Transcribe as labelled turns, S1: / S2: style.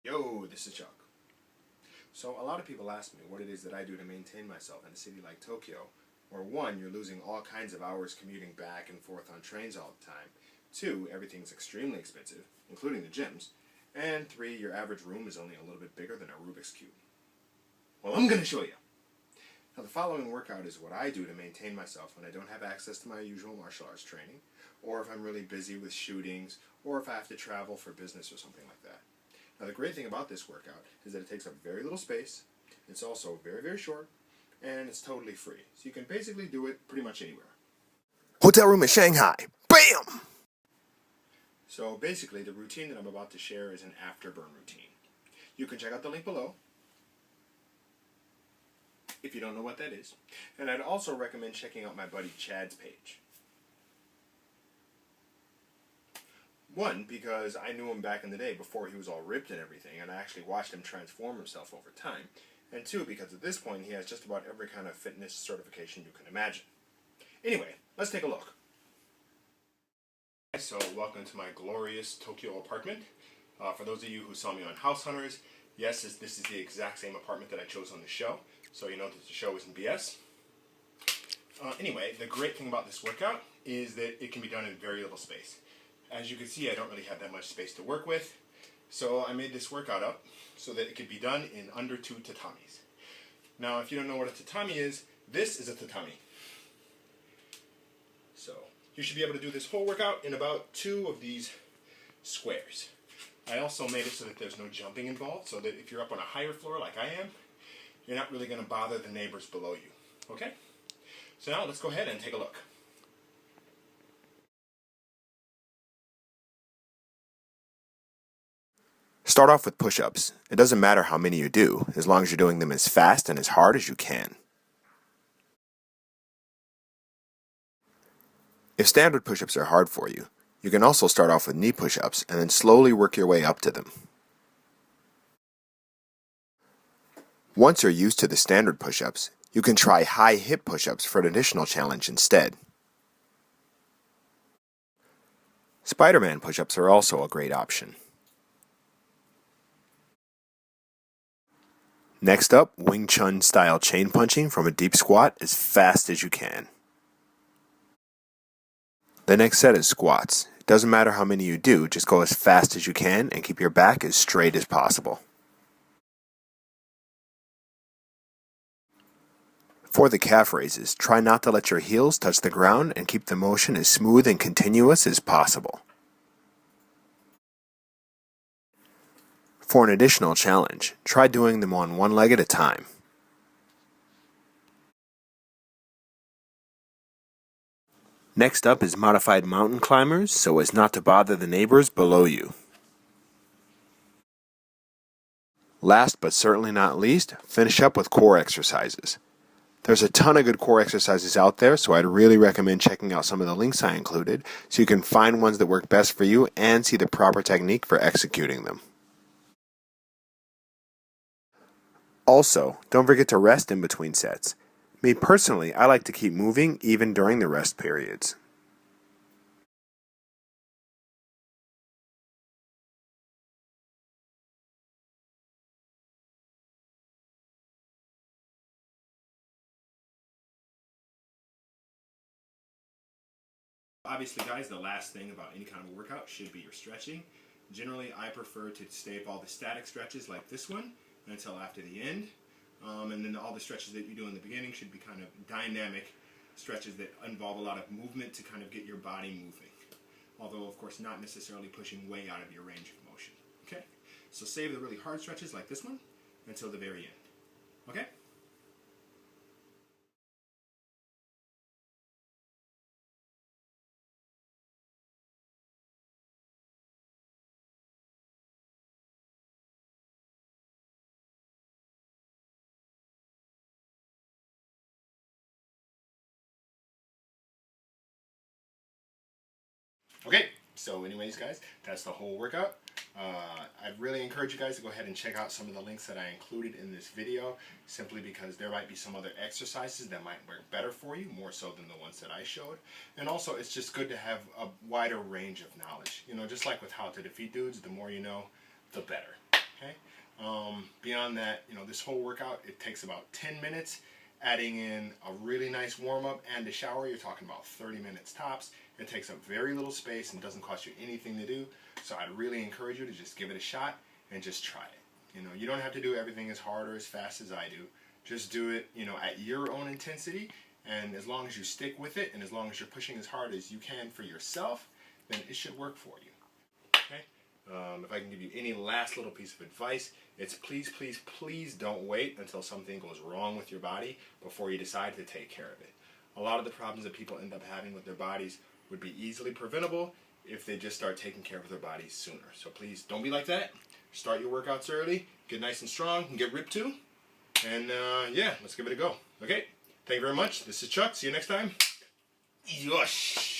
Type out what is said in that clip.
S1: Yo, this is Chuck. So a lot of people ask me what it is that I do to maintain myself in a city like Tokyo, where one, you're losing all kinds of hours commuting back and forth on trains all the time, two, everything's extremely expensive, including the gyms, and three, your average room is only a little bit bigger than a Rubik's Cube. Well, I'm going to show you. Now the following workout is what I do to maintain myself when I don't have access to my usual martial arts training, or if I'm really busy with shootings, or if I have to travel for business or something like that. Now the great thing about this workout is that it takes up very little space, it's also very, very short, and it's totally free. So you can basically do it pretty much anywhere.
S2: Hotel room in Shanghai. Bam!
S1: So basically the routine that I'm about to share is an Afterburn routine. You can check out the link below if you don't know what that is. And I'd also recommend checking out my buddy Chad's page. One, because I knew him back in the day before he was all ripped and everything, and I actually watched him transform himself over time. And two, because at this point he has just about every kind of fitness certification you can imagine. Anyway, let's take a look. So welcome to my glorious Tokyo apartment. For those of you who saw me on House Hunters, yes, this is the exact same apartment that I chose on the show, so you know that the show isn't BS. Anyway, the great thing about this workout is that it can be done in very little space. As you can see, I don't really have that much space to work with, so I made this workout up so that it could be done in under 2 tatamis. Now, if you don't know what a tatami is, this is a tatami. So, you should be able to do this whole workout in about 2 of these squares. I also made it so that there's no jumping involved, so that if you're up on a higher floor like I am, you're not really going to bother the neighbors below you. Okay? So now, let's go ahead and take a look.
S2: Start off with push-ups. It doesn't matter how many you do, as long as you're doing them as fast and as hard as you can. If standard push-ups are hard for you, you can also start off with knee push-ups and then slowly work your way up to them. Once you're used to the standard push-ups, you can try high hip push-ups for an additional challenge instead. Spider-Man push-ups are also a great option. Next up, Wing Chun style chain punching from a deep squat as fast as you can. The next set is squats. It doesn't matter how many you do, just go as fast as you can and keep your back as straight as possible. For the calf raises, try not to let your heels touch the ground and keep the motion as smooth and continuous as possible. For an additional challenge, try doing them on one leg at a time. Next up is modified mountain climbers so as not to bother the neighbors below you. Last but certainly not least, finish up with core exercises. There's a ton of good core exercises out there, so I'd really recommend checking out some of the links I included so you can find ones that work best for you and see the proper technique for executing them. Also, don't forget to rest in between sets. Me personally, I like to keep moving even during the rest periods.
S1: Obviously, guys, the last thing about any kind of workout should be your stretching. Generally, I prefer to stay up all the static stretches like this one until after the end. And then all the stretches that you do in the beginning should be kind of dynamic stretches that involve a lot of movement to kind of get your body moving. Although, of course, not necessarily pushing way out of your range of motion. Okay? So save the really hard stretches like this one until the very end. Okay? Okay, so anyways, guys, that's the whole workout. I really encourage you guys to go ahead and check out some of the links that I included in this video, simply because there might be some other exercises that might work better for you, more so than the ones that I showed. And also, it's just good to have a wider range of knowledge. You know, just like with how to defeat dudes, the more you know, the better. Okay? Beyond that, this whole workout, it takes about 10 minutes. Adding in a really nice warm-up and a shower, you're talking about 30 minutes tops. It takes up very little space and doesn't cost you anything to do. So I'd really encourage you to just give it a shot and just try it. You don't have to do everything as hard or as fast as I do. Just do it, at your own intensity. And as long as you stick with it and as long as you're pushing as hard as you can for yourself, then it should work for you. Okay? If I can give you any last little piece of advice, it's please, please, please don't wait until something goes wrong with your body before you decide to take care of it. A lot of the problems that people end up having with their bodies would be easily preventable if they just start taking care of their bodies sooner. So please don't be like that. Start your workouts early, get nice and strong, and get ripped too. And yeah, let's give it a go. Okay? Thank you very much. This is Chuck. See you next time. Yosh!